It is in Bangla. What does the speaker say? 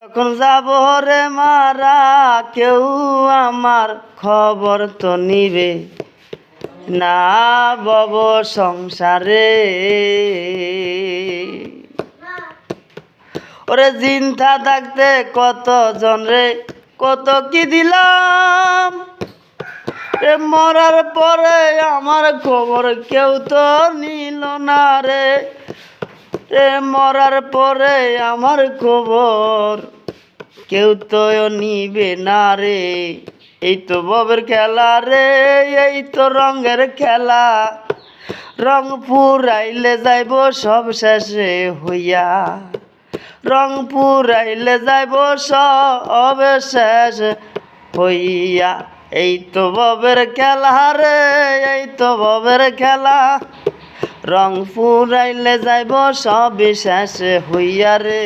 এখন যাব রে মারা, কেউ আমার খবর তো নিবে না বব সংসারে। ওরে চিন্তা থাকতে কত জন রে কত কি দিলাম, মরার পরে আমার খবর কেউ তো নিল না রে। মরার পরে আমার খবর কেউ তো নিবে না রে। এই তো ববের খেলা রে, এই তো রঙের খেলা। রং পুরাইলে যাইব সব শেষে হইয়া, রং পুরাইলে যাইব সব শেষ হইয়া। এই তো ববের খেলা রে, এই তো ববের খেলা। রং পুরাইলে যাইব সব শেষ হইয়া রে।